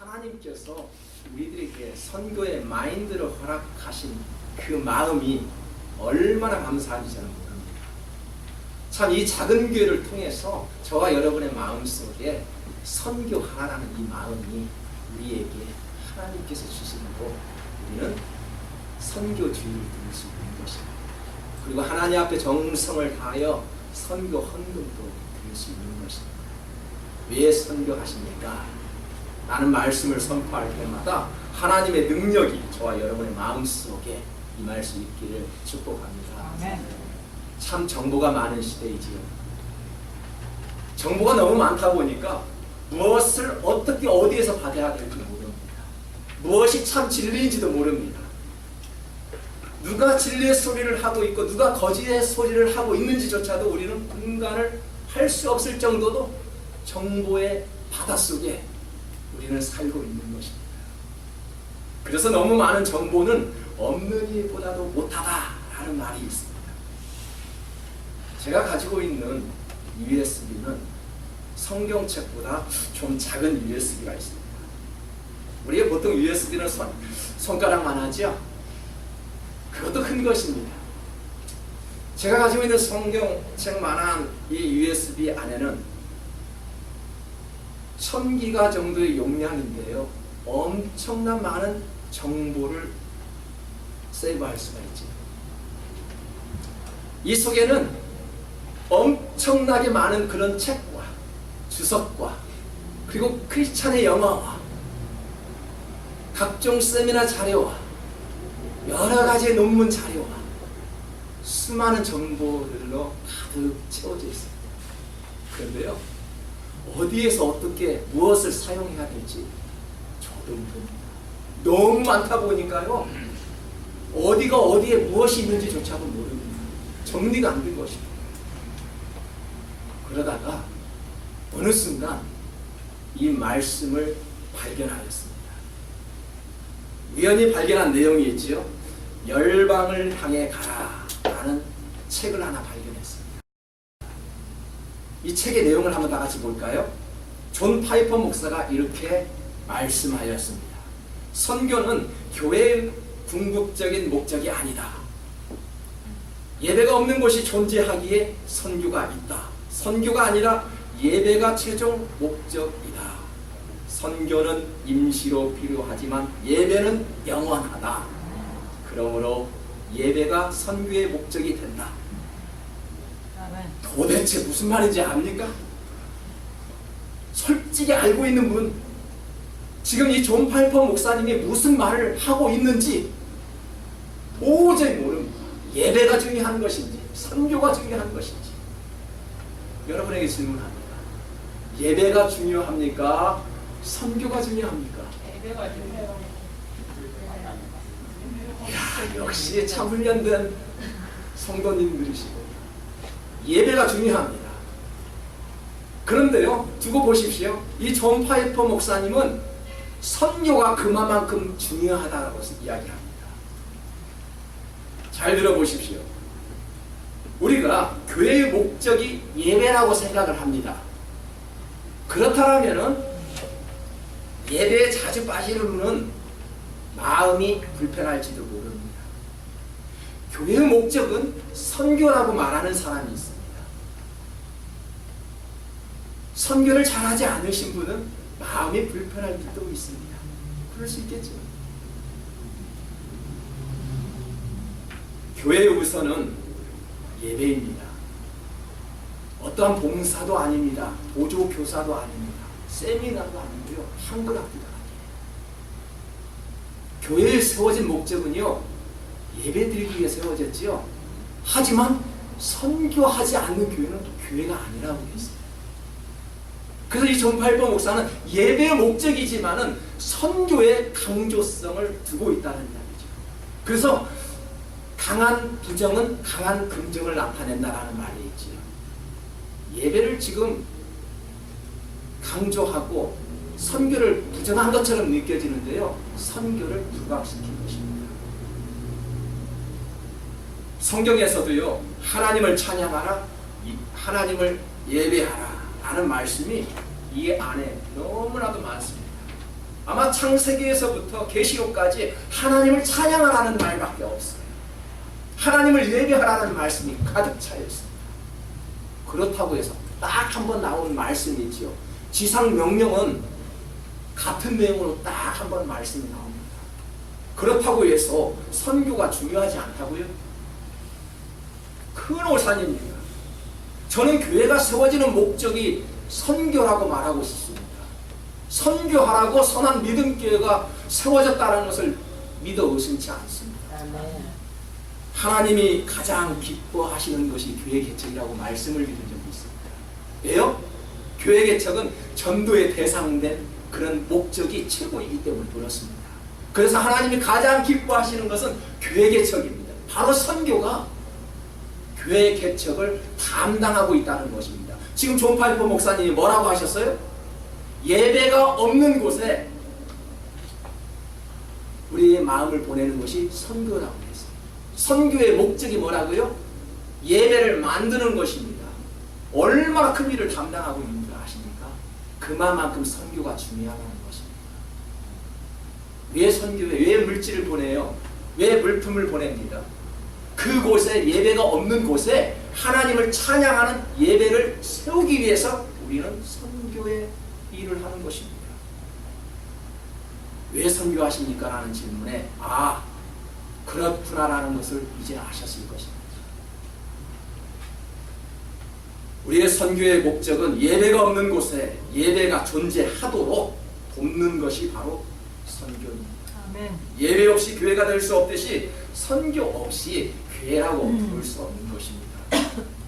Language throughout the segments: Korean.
하나님께서 우리들에게 선교의 마인드를 허락하신 그 마음이 얼마나 감사한지 저는 모릅니다. 참 이 작은 교회를 통해서 저와 여러분의 마음속에 선교하라는 이 마음이 우리에게 하나님께서 주시고 우리는 선교주의를 드릴 수 있는 것입니다. 그리고 하나님 앞에 정성을 다하여 선교 헌금도 드릴 수 있는 것입니다. 왜 선교하십니까? 라는 말씀을 선포할 때마다 하나님의 능력이 저와 여러분의 마음속에 임할 수 있기를 축복합니다. 아멘. 참 정보가 많은 시대이지요. 정보가 너무 많다 보니까 무엇을 어떻게 어디에서 받아야 될지 모릅니다. 무엇이 참 진리인지도 모릅니다. 누가 진리의 소리를 하고 있고 누가 거짓의 소리를 하고 있는지조차도 우리는 분간을 할 수 없을 정도로 정보의 바닷속에 우리는 살고 있는 것입니다. 그래서 너무 많은 정보는 없는 이보다도 못하다라는 말이 있습니다. 제가 가지고 있는 USB는 성경책보다 좀 작은 USB가 있습니다. 우리가 보통 USB는 손가락만 하죠? 그것도 큰 것입니다. 제가 가지고 있는 성경책만한 이 USB 안에는 1000기가 정도의 용량인데요. 엄청난 많은 정보를 세이브할 수가 있죠. 이 속에는 엄청나게 많은 그런 책과 주석과 그리고 크리스찬의 영어와 각종 세미나 자료와 여러 가지의 논문 자료와 수많은 정보들로 가득 채워져 있습니다. 그런데요, 어디에서 어떻게 무엇을 사용해야 될지 저도 모릅니다. 너무 많다 보니까요, 어디가 어디에 무엇이 있는지조차도 모릅니다. 정리가 안 된 것입니다. 그러다가 어느 순간 이 말씀을 발견하였습니다. 우연히 발견한 내용이 있지요. 열방을 향해 가라 라는 책을 하나 발견했습니다. 이 책의 내용을 한번 다 같이 볼까요? 존 파이퍼 목사가 이렇게 말씀하였습니다. 선교는 교회의 궁극적인 목적이 아니다. 예배가 없는 곳이 존재하기에 선교가 있다. 선교가 아니라 예배가 최종 목적이다. 선교는 임시로 필요하지만 예배는 영원하다. 그러므로 예배가 선교의 목적이 된다. 도대체 무슨 말인지 압니까? 솔직히 알고 있는 분, 지금 이 존 파이퍼 목사님이 무슨 말을 하고 있는지 도저히 모릅니다. 예배가 중요한 것인지 선교가 중요한 것인지. 여러분에게 질문합니다. 예배가 중요합니까? 선교가 중요합니까? 예배가 중요해요. 이야, 역시 참 훈련된 성도님들이시고 예배가 중요합니다. 그런데요, 두고 보십시오. 이 존 파이퍼 목사님은 선교가 그만큼 중요하다고 이야기합니다. 잘 들어보십시오. 우리가 교회의 목적이 예배라고 생각을 합니다. 그렇다면 예배에 자주 빠지는 분은 마음이 불편할지도 모릅니다. 교회의 목적은 선교라고 말하는 사람이 있습니다. 선교를 잘하지 않으신 분은 마음이 불편할 때도 있습니다. 그럴 수 있겠죠. 교회의 우선은 예배입니다. 어떠한 봉사도 아닙니다. 보조교사도 아닙니다. 세미나도 아니고요. 한글학교도 아니에요. 교회에 세워진 목적은요, 예배드리기 위해 세워졌지요. 하지만 선교하지 않는 교회는 또 교회가 아니라고 했어요. 그래서 이 존 파이퍼 목사는 예배의 목적이지만은 선교의 강조성을 두고 있다는 이야기죠. 그래서 강한 부정은 강한 긍정을 나타낸다라는 말이 있지요. 예배를 지금 강조하고 선교를 부정한 것처럼 느껴지는데요, 선교를 부각시킨 것입니다. 성경에서도요, 하나님을 찬양하라, 하나님을 예배하라 라는 말씀이 이 안에 너무나도 많습니다. 아마 창세기에서부터 계시록까지 하나님을 찬양하라는 말밖에 없어요. 하나님을 예배하라는 말씀이 가득 차여 있습니다. 그렇다고 해서 딱 한 번 나온 말씀이지요. 지상 명령은 같은 내용으로 딱 한 번 말씀이 나옵니다. 그렇다고 해서 선교가 중요하지 않다고요? 큰 오산입니다. 저는 교회가 세워지는 목적이 선교라고 말하고 싶습니다. 선교하라고 선한 믿음교회가 세워졌다는 것을 믿어 의심치 않습니다. 하나님이 가장 기뻐하시는 것이 교회 개척이라고 말씀을 드린 적이 있습니다. 왜요? 교회 개척은 전도의 대상된 그런 목적이 최고이기 때문에 그렇습니다. 그래서 하나님이 가장 기뻐하시는 것은 교회 개척입니다. 바로 선교가 교회 개척을 담당하고 있다는 것입니다. 지금 존 파이퍼 목사님이 뭐라고 하셨어요? 예배가 없는 곳에 우리의 마음을 보내는 것이 선교라고 했어요. 선교의 목적이 뭐라고요? 예배를 만드는 것입니다. 얼마나 큰 일을 담당하고 있는 줄 아십니까? 그만큼 선교가 중요하다는 것입니다. 왜 선교에 왜 물질을 보내요? 왜 물품을 보냅니다? 그곳에 예배가 없는 곳에 하나님을 찬양하는 예배를 세우기 위해서 우리는 선교의 일을 하는 것입니다. 왜 선교하십니까? 라는 질문에 그렇구나 라는 것을 이제 아셨을 것입니다. 우리의 선교의 목적은 예배가 없는 곳에 예배가 존재하도록 돕는 것이 바로 선교입니다. 아멘. 예배 없이 교회가 될 수 없듯이 선교 없이 교회라고 부를 수 없는 것입니다.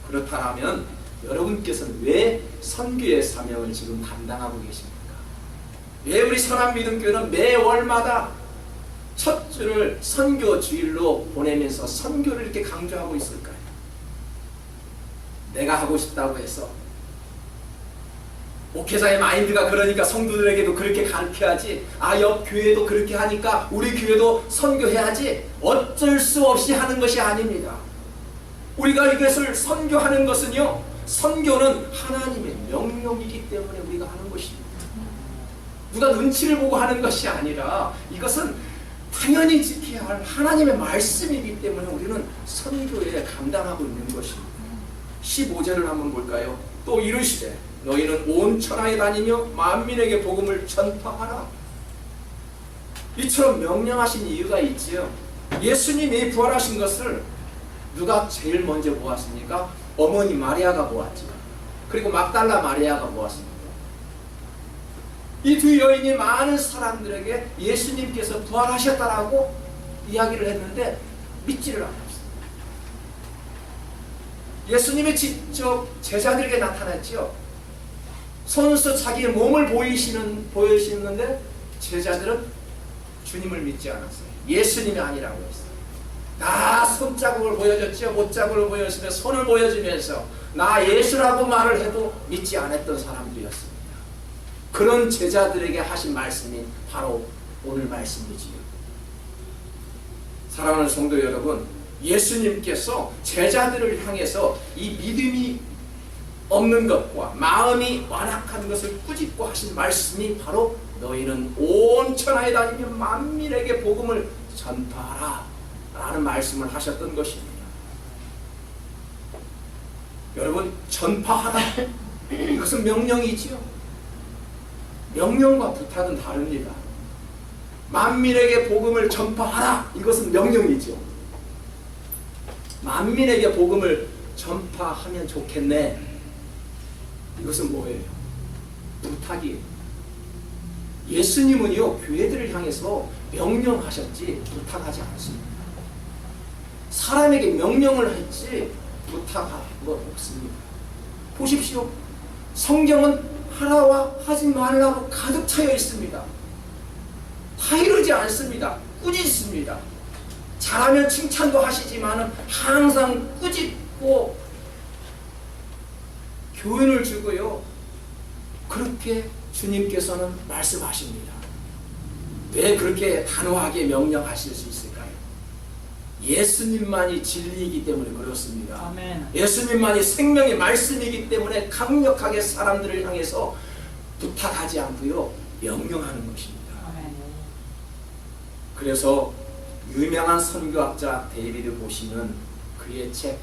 그렇다면 여러분께서는 왜 선교의 사명을 지금 감당하고 계십니까? 왜 우리 선한 믿음교회는 매월마다 첫 주를 선교 주일로 보내면서 선교를 이렇게 강조하고 있을까요? 내가 하고 싶다고 해서 목회자의 마인드가 그러니까 성도들에게도 그렇게 가르쳐야지, 옆 교회도 그렇게 하니까 우리 교회도 선교해야지, 어쩔 수 없이 하는 것이 아닙니다. 우리가 이것을 선교하는 것은요, 선교는 하나님의 명령이기 때문에 우리가 하는 것입니다. 누가 눈치를 보고 하는 것이 아니라 이것은 당연히 지켜야 할 하나님의 말씀이기 때문에 우리는 선교에 감당하고 있는 것입니다. 15절을 한번 볼까요? 또 이르시되 너희는 온 천하에 다니며 만민에게 복음을 전파하라. 이처럼 명령하신 이유가 있지요. 예수님이 부활하신 것을 누가 제일 먼저 보았습니까? 어머니 마리아가 보았죠. 그리고 막달라 마리아가 보았습니다. 이 두 여인이 많은 사람들에게 예수님께서 부활하셨다라고 이야기를 했는데 믿지를 않았어요. 예수님이 직접 제자들에게 나타났죠. 손으로 자기의 몸을 보이시는데 제자들은 주님을 믿지 않았어요. 예수님이 아니라고 했어요. 나 손자국을 보여줬죠. 못자국을 보여주며 손을 보여주면서 나 예수라고 말을 해도 믿지 않았던 사람들이었습니다. 그런 제자들에게 하신 말씀이 바로 오늘 말씀이지요. 사랑하는 성도 여러분, 예수님께서 제자들을 향해서 이 믿음이 없는 것과 마음이 완악한 것을 꾸짖고 하신 말씀이 바로 너희는 온 천하에 다니며 만민에게 복음을 전파하라 라는 말씀을 하셨던 것입니다. 여러분, 전파하라, 이것은 명령이지요. 명령과 부탁은 다릅니다. 만민에게 복음을 전파하라, 이것은 명령이죠. 만민에게 복음을 전파하면 좋겠네, 이것은 뭐예요? 부탁이에요. 예수님은요, 교회들을 향해서 명령하셨지 부탁하지 않습니다. 사람에게 명령을 했지 부탁한 것 없습니다. 보십시오. 성경은 하라와 하지 말라로 가득 차여 있습니다. 다 이루지 않습니다. 꾸짖습니다. 잘하면 칭찬도 하시지만 항상 꾸짖고 교훈을 주고요. 그렇게 주님께서는 말씀하십니다. 왜 그렇게 단호하게 명령하실 수 있을까요? 예수님만이 진리이기 때문에 그렇습니다. 아멘. 예수님만이 생명의 말씀이기 때문에 강력하게 사람들을 향해서 부탁하지 않고요, 명령하는 것입니다. 아멘. 그래서 유명한 선교학자 데이비드 보시는 그의 책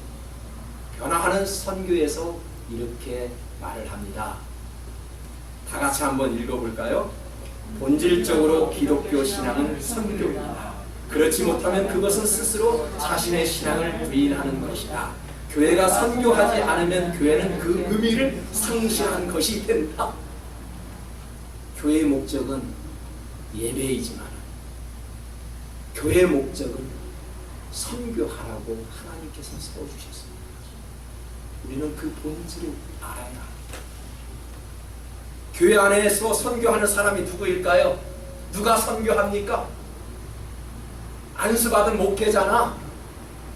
변화하는 선교에서 이렇게 말을 합니다. 다 같이 한번 읽어볼까요? 본질적으로 기독교 신앙은 선교입니다. 그렇지 못하면 그것은 스스로 자신의 신앙을 부인하는 것이다. 교회가 선교하지 않으면 교회는 그 의미를 상실한 것이 된다. 교회의 목적은 예배이지만 교회의 목적은 선교하라고 하나님께서 세워주셨습니다. 우리는 그 본질을 알아야 합니다. 교회 안에서 선교하는 사람이 누구일까요? 누가 선교합니까? 안수받은 목회자나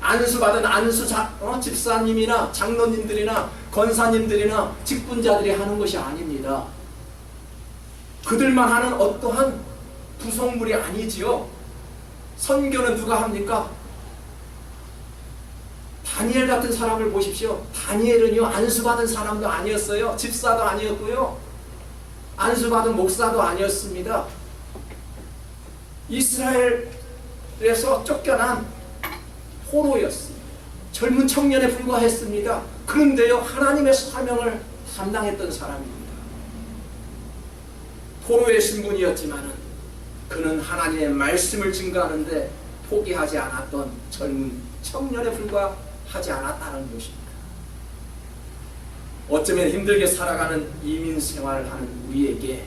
안수받은 집사님이나 장로님들이나 권사님들이나 직분자들이 하는 것이 아닙니다. 그들만 하는 어떠한 부속물이 아니지요. 선교는 누가 합니까? 다니엘 같은 사람을 보십시오. 다니엘은요, 안수받은 사람도 아니었어요. 집사도 아니었고요. 안수받은 목사도 아니었습니다. 이스라엘에서 쫓겨난 포로였습니다. 젊은 청년에 불과했습니다. 그런데요, 하나님의 사명을 감당했던 사람입니다. 포로의 신분이었지만 그는 하나님의 말씀을 증거하는데 포기하지 않았던 젊은 청년에 불과하지 않았다는 것입니다. 어쩌면 힘들게 살아가는 이민 생활을 하는 우리에게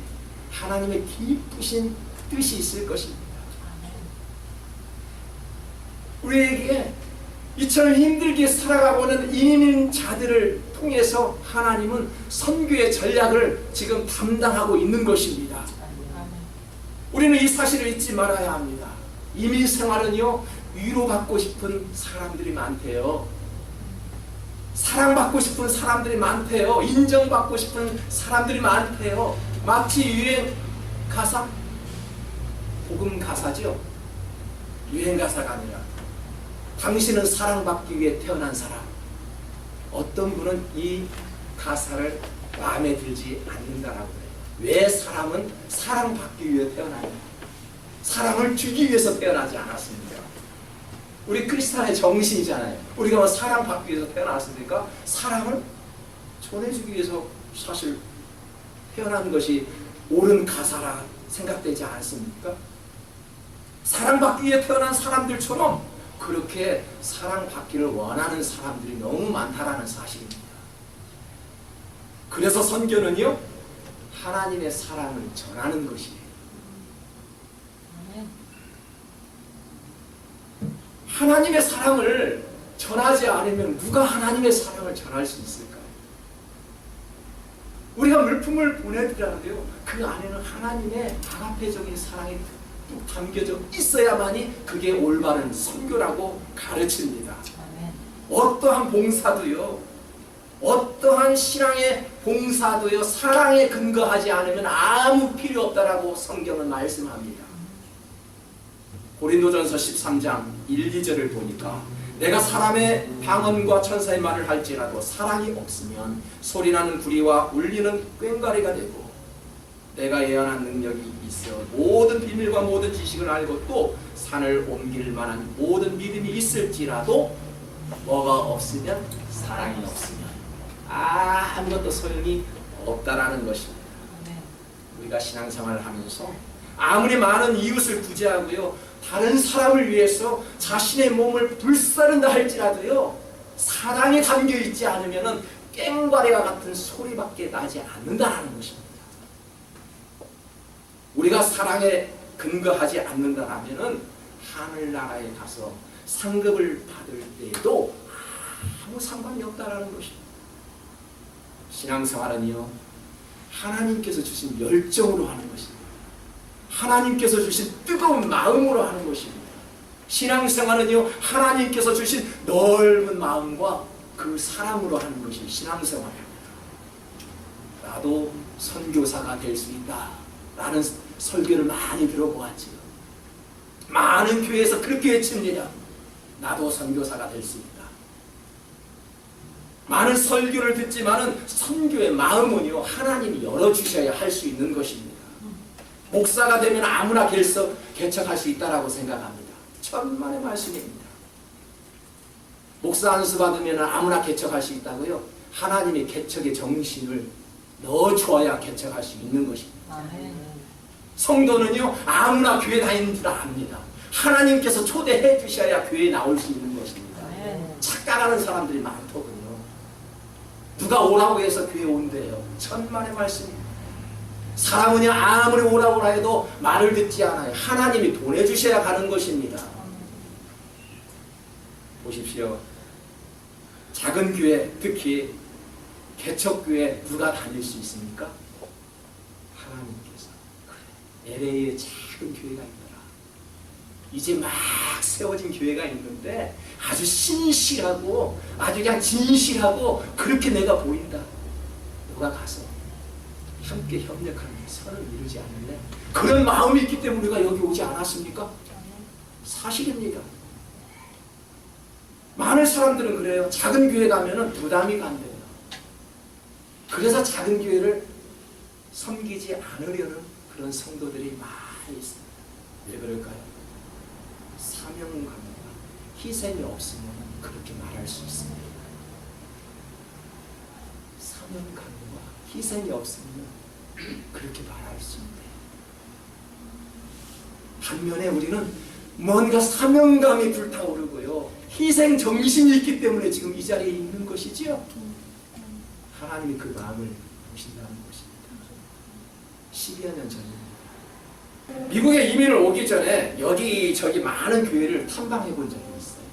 하나님의 깊으신 뜻이 있을 것입니다. 우리에게 이처럼 힘들게 살아가고 있는 이민자들을 통해서 하나님은 선교의 전략을 지금 담당하고 있는 것입니다. 우리는 이 사실을 잊지 말아야 합니다. 이민 생활은요, 위로받고 싶은 사람들이 많대요. 사랑받고 싶은 사람들이 많대요. 인정받고 싶은 사람들이 많대요. 마치 유행 가사, 복음 가사죠. 유행 가사가 아니라 당신은 사랑받기 위해 태어난 사람. 어떤 분은 이 가사를 마음에 들지 않는다라고 해요. 왜 사람은 사랑받기 위해 태어나냐? 사랑을 주기 위해서 태어나지 않았습니다. 우리 크리스찬의 정신이잖아요. 우리가 뭐 사랑받기 위해서 태어났습니까? 사랑을 전해주기 위해서 사실 태어난 것이 옳은 가사라 생각되지 않습니까? 사랑받기 위해 태어난 사람들처럼 그렇게 사랑받기를 원하는 사람들이 너무 많다라는 사실입니다. 그래서 선교는요, 하나님의 사랑을 전하는 것이에요. 하나님의 사랑을 전하지 않으면 누가 하나님의 사랑을 전할 수 있을까요? 우리가 물품을 보내드려도요, 그 안에는 하나님의 아가페적인 사랑이 또 담겨져 있어야만이 그게 올바른 선교라고 가르칩니다. 어떠한 봉사도요, 어떠한 신앙의 봉사도요, 사랑에 근거하지 않으면 아무 필요 없다라고 성경은 말씀합니다. 고린도전서 13장 1, 2절을 보니까 내가 사람의 방언과 천사의 말을 할지라도 사랑이 없으면 소리나는 구리와 울리는 꽹과리가 되고, 내가 예언한 능력이 있어 모든 비밀과 모든 지식을 알고 또 산을 옮길 만한 모든 믿음이 있을지라도 뭐가 없으면, 사랑이 없으면 아무것도 소용이 없다라는 것입니다. 우리가 신앙생활을 하면서 아무리 많은 이웃을 구제하고요, 다른 사람을 위해서 자신의 몸을 불사른다 할지라도요, 사랑이 담겨있지 않으면 꽹과리와 같은 소리밖에 나지 않는다는 것입니다. 우리가 사랑에 근거하지 않는다면 하늘나라에 가서 상급을 받을 때에도 아무 상관이 없다는 것입니다. 신앙생활은요, 하나님께서 주신 열정으로 하는 것입니다. 하나님께서 주신 뜨거운 마음으로 하는 것입니다. 신앙생활은요, 하나님께서 주신 넓은 마음과 그 사랑으로 하는 것이 신앙생활입니다. 나도 선교사가 될 수 있다 라는 설교를 많이 들어보았지요. 많은 교회에서 그렇게 외칩니다. 나도 선교사가 될 수 있다. 많은 설교를 듣지만은 선교의 마음은요, 하나님이 열어주셔야 할 수 있는 것입니다. 목사가 되면 아무나 개척할 수 있다라고 생각합니다. 천만의 말씀입니다. 목사 안수 받으면 아무나 개척할 수 있다고요? 하나님의 개척의 정신을 넣어줘야 개척할 수 있는 것입니다. 아멘. 성도는요, 아무나 교회 다니는 줄 압니다. 하나님께서 초대해 주셔야 교회에 나올 수 있는 것입니다. 아멘. 착각하는 사람들이 많거든요. 누가 오라고 해서 교회 온대요. 천만의 말씀입니다. 사람은요, 아무리 오라고 해도 말을 듣지 않아요. 하나님이 보내주셔야 가는 것입니다. 보십시오. 작은 교회, 특히 개척교회 누가 다닐 수 있습니까? 하나님께서. 그래, LA에 작은 교회가 있더라. 이제 막 세워진 교회가 있는데 아주 신실하고 아주 그냥 진실하고 그렇게 내가 보인다. 누가 가서 함께 협력하는 선을 이루지 않을래? 그런 마음이 있기 때문에 우리가 여기 오지 않았습니까? 사실입니다. 많은 사람들은 그래요. 작은 교회 가면은 부담이 간대요. 그래서 작은 교회를 섬기지 않으려는 그런 성도들이 많이 있습니다. 왜 그럴까요? 사명감과 희생이 없으면 그렇게 말할 수 있습니다. 사명감과 희생이 없으면 그렇게 말할 수 있는데, 반면에 우리는 뭔가 사명감이 불타오르고요, 희생 정신이 있기 때문에 지금 이 자리에 있는 것이지요. 하나님이 그 마음을 보신다는 것입니다. 10여 년 전입니다. 미국에 이민을 오기 전에 여기저기 많은 교회를 탐방해 본 적이 있어요.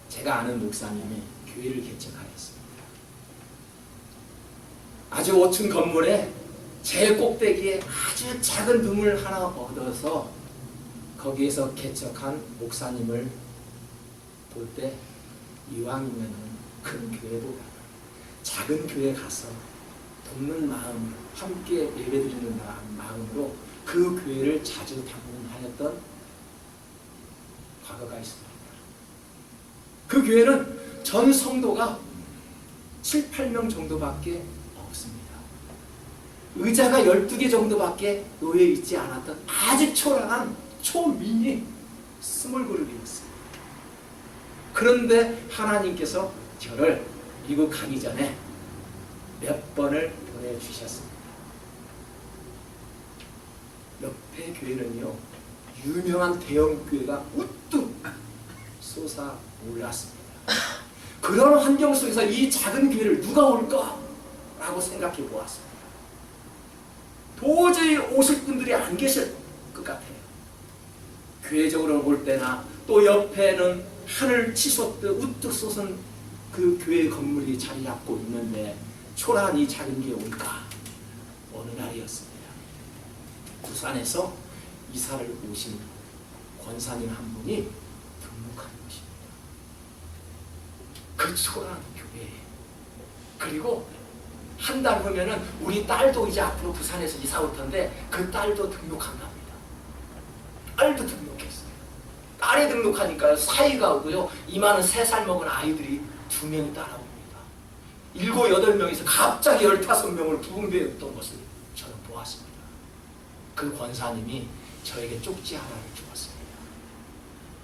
제가 아는 목사님이 교회를 개척하였습니다. 아주 5층 건물에 제일 꼭대기에 아주 작은 룸을 하나 얻어서 거기에서 개척한 목사님을 볼 때, 이왕이면 큰 교회보다 작은 교회 가서 돕는 마음으로, 함께 예배드리는 마음으로 그 교회를 자주 방문하였던 과거가 있습니다. 그 교회는 전 성도가 7, 8명 정도밖에 없습니다. 의자가 12개 정도밖에 놓여 있지 않았던 아주 초라한 초미니 스몰 그룹이었습니다. 그런데 하나님께서 저를 미국 가기 전에 몇 번을 보내주셨습니다. 옆에 교회는요, 유명한 대형 교회가 우뚝 솟아올랐습니다. 그런 환경 속에서 이 작은 교회를 누가 올까라고 생각해 보았습니다. 도저히 오실 분들이 안 계실 것 같아요. 교회적으로 볼 때나 또 옆에는 하늘 치솟듯 우뚝 솟은 그 교회 건물이 자리 잡고 있는데 초라한 이 작은 교회 올까? 어느 날이었습니다. 부산에서 이사를 오신 권사님 한 분이 등록한 것입니다. 그 초라한 교회에. 그리고 한 달 후면은 우리 딸도 이제 앞으로 부산에서 이사 올 텐데 그 딸도 등록한답니다. 딸도 등록했어요. 딸이 등록하니까 사이가 오고요, 이마는 3살 먹은 아이들이 2명이 따라옵니다. 7, 8명에서 갑자기 15명을 부흥되었던 것을 저는 보았습니다. 그 권사님이 저에게 쪽지 하나를 주었습니다.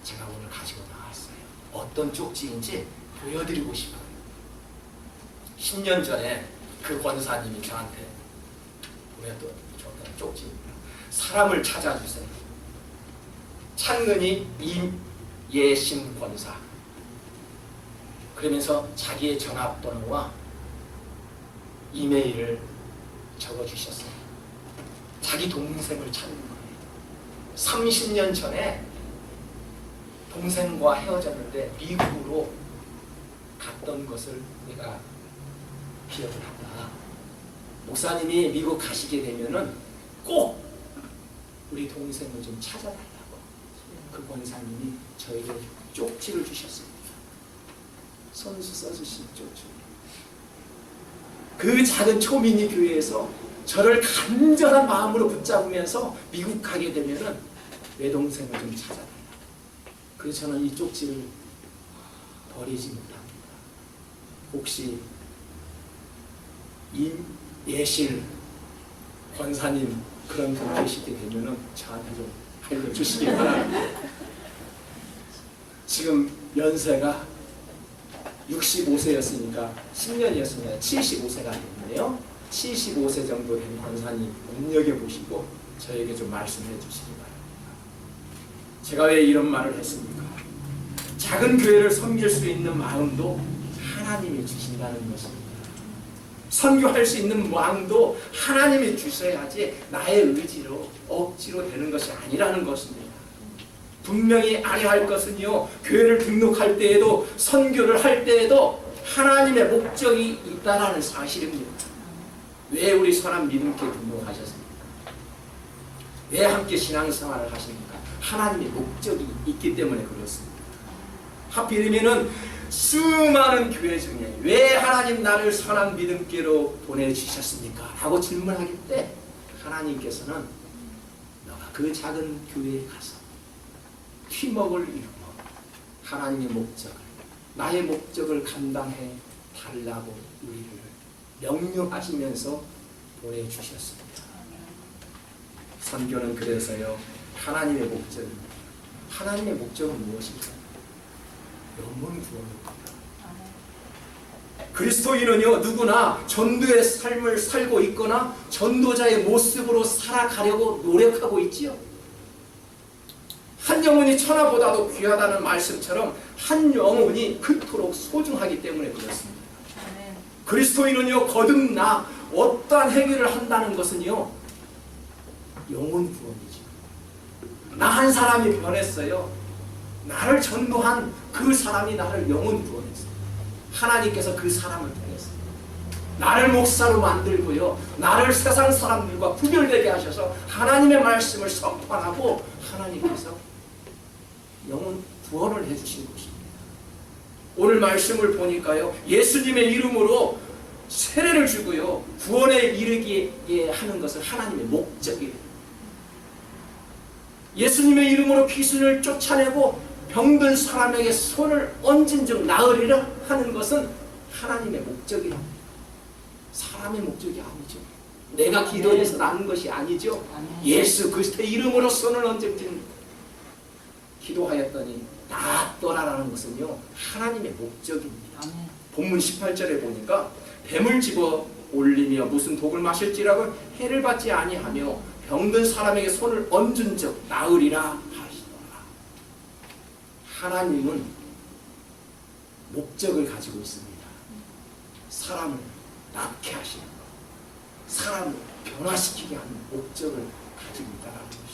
제가 오늘 가지고 나왔어요. 어떤 쪽지인지 보여드리고 싶어요. 10년 전에 그 권사님이 저한테 보내줬던 쪽지입니다. 사람을 찾아주세요. 창근이 임예심 권사. 그러면서 자기의 전화번호와 이메일을 적어주셨어요. 자기 동생을 찾는 거예요. 30년 전에 동생과 헤어졌는데 미국으로 갔던 것을 내가 기억을 한다. 목사님이 미국 가시게 되면은 꼭 우리 동생을 좀 찾아달라고 그 권사님이 저에게 쪽지를 주셨습니다. 손수 써주신 쪽지. 그 작은 초미니 교회에서 저를 간절한 마음으로 붙잡으면서 미국 가게 되면은 내 동생을 좀 찾아달라. 그래서 저는 이 쪽지를 버리지 못합니다. 혹시 임예실 권사님 그런 분 계시게 되면은 저한테 좀 알려주시기 바랍니다. 지금 연세가 65세였으니까 10년이었으니까 75세가 됐는데요. 75세 정도 된 권사님 눈여겨보시고 저에게 좀 말씀해 주시기 바랍니다. 제가 왜 이런 말을 했습니까? 작은 교회를 섬길 수 있는 마음도 하나님이 주신다는 것입니다. 선교할 수 있는 마음도 하나님이 주셔야지 나의 의지로 억지로 되는 것이 아니라는 것입니다. 분명히 알아야 할 것은요, 교회를 등록할 때에도 선교를 할 때에도 하나님의 목적이 있다는 사실입니다. 왜 우리 선한 믿음께 등록하셨습니까? 왜 함께 신앙생활을 하십니까? 하나님의 목적이 있기 때문에 그렇습니다. 하필이면은 수많은 교회 중에 왜 하나님 나를 선한 믿음께로 보내주셨습니까? 라고 질문하길 때 하나님께서는 너가 그 작은 교회에 가서 팀웍을 이루어 하나님의 목적을, 나의 목적을 감당해 달라고 우리를 명령하시면서 보내주셨습니다. 선교는 그래서요, 하나님의 목적입니다. 하나님의 목적은 무엇입니까? 영혼 구원입니다. 그리스도인은요, 누구나 전도의 삶을 살고 있거나 전도자의 모습으로 살아가려고 노력하고 있지요. 한 영혼이 천하보다도 귀하다는 말씀처럼 한 영혼이 그토록 소중하기 때문에 그렇습니다. 그리스도인은요, 거듭나 어떠한 행위를 한다는 것은요, 영혼 구원이죠. 나 한 사람이 변했어요. 나를 전도한 그 사람이 나를 영혼 구원했어요. 하나님께서 그 사람을 통해서 나를 목사로 만들고요, 나를 세상 사람들과 구별되게 하셔서 하나님의 말씀을 선포하고 하나님께서 영혼 구원을 해주신 것입니다. 오늘 말씀을 보니까요, 예수님의 이름으로 세례를 주고요, 구원에 이르게 하는 것은 하나님의 목적이에요. 예수님의 이름으로 귀신을 쫓아내고 병든 사람에게 손을 얹은 즉 나으리라 하는 것은 하나님의 목적이랍니다. 사람의 목적이 아니죠. 내가 기도해서 나는 것이 아니죠. 예수 그리스도의 이름으로 손을 얹은 즉 기도하였더니 낫더라라는 것은요, 하나님의 목적입니다. 본문 18절에 보니까 뱀을 집어 올리며 무슨 독을 마실지라고 해를 받지 아니하며 병든 사람에게 손을 얹은 즉 나으리라 하시더라. 하나님은 목적을 가지고 있습니다. 사람을 낫게 하시는 것, 사람을 변화시키게 하는 목적을 가지고 있다는 것입니다.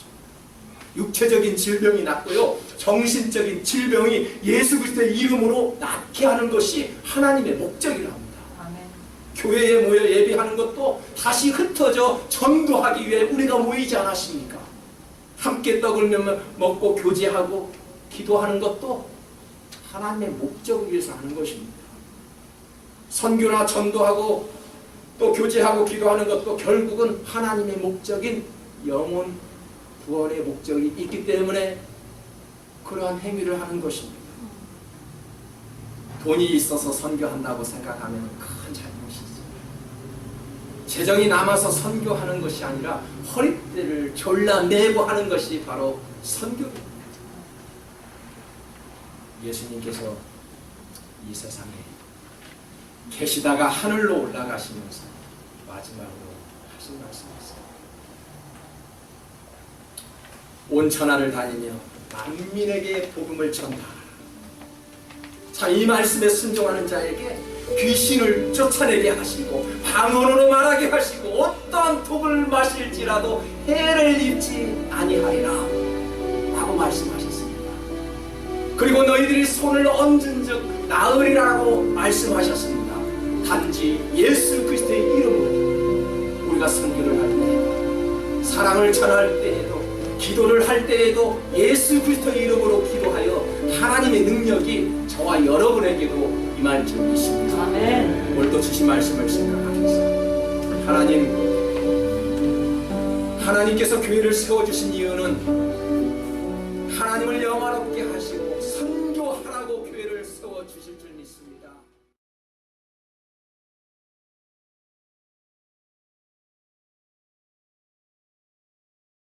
육체적인 질병이 낫고요, 정신적인 질병이 예수 그리스도의 이름으로 낫게 하는 것이 하나님의 목적이랍니다. 교회에 모여 예배하는 것도 다시 흩어져 전도하기 위해 우리가 모이지 않았습니까? 함께 떡을 먹고 교제하고 기도하는 것도 하나님의 목적을 위해서 하는 것입니다. 선교나 전도하고 또 교제하고 기도하는 것도 결국은 하나님의 목적인 영혼 구원의 목적이 있기 때문에 그러한 행위를 하는 것입니다. 돈이 있어서 선교한다고 생각하면 큰 잘못이죠. 재정이 남아서 선교하는 것이 아니라 허리띠를 졸라매고 하는 것이 바로 선교입니다. 예수님께서 이 세상에 계시다가 하늘로 올라가시면서 마지막으로 하신 말씀이 있어요. 온 천하를 다니며 만민에게 복음을 전하라. 자, 이 말씀에 순종하는 자에게 귀신을 쫓아내게 하시고 방언으로 말하게 하시고 어떠한 독을 마실지라도 해를 입지 아니하리라 라고 말씀하셨습니다. 그리고 너희들이 손을 얹은 즉 나으리라고 말씀하셨습니다. 단지 예수 그리스도의 이름으로 우리가 선교를 할 때, 사랑을 전할 때에도, 기도를 할 때에도 예수 그리스도의 이름으로 기도하여 하나님의 능력이 저와 여러분에게도 임할 줄 믿습니다. 아멘. 오늘도 주신 말씀을 생각하겠습니다. 하나님께서 교회를 세워주신 이유는 하나님을 영화롭게 하시고 선교하라고 교회를 세워주실 줄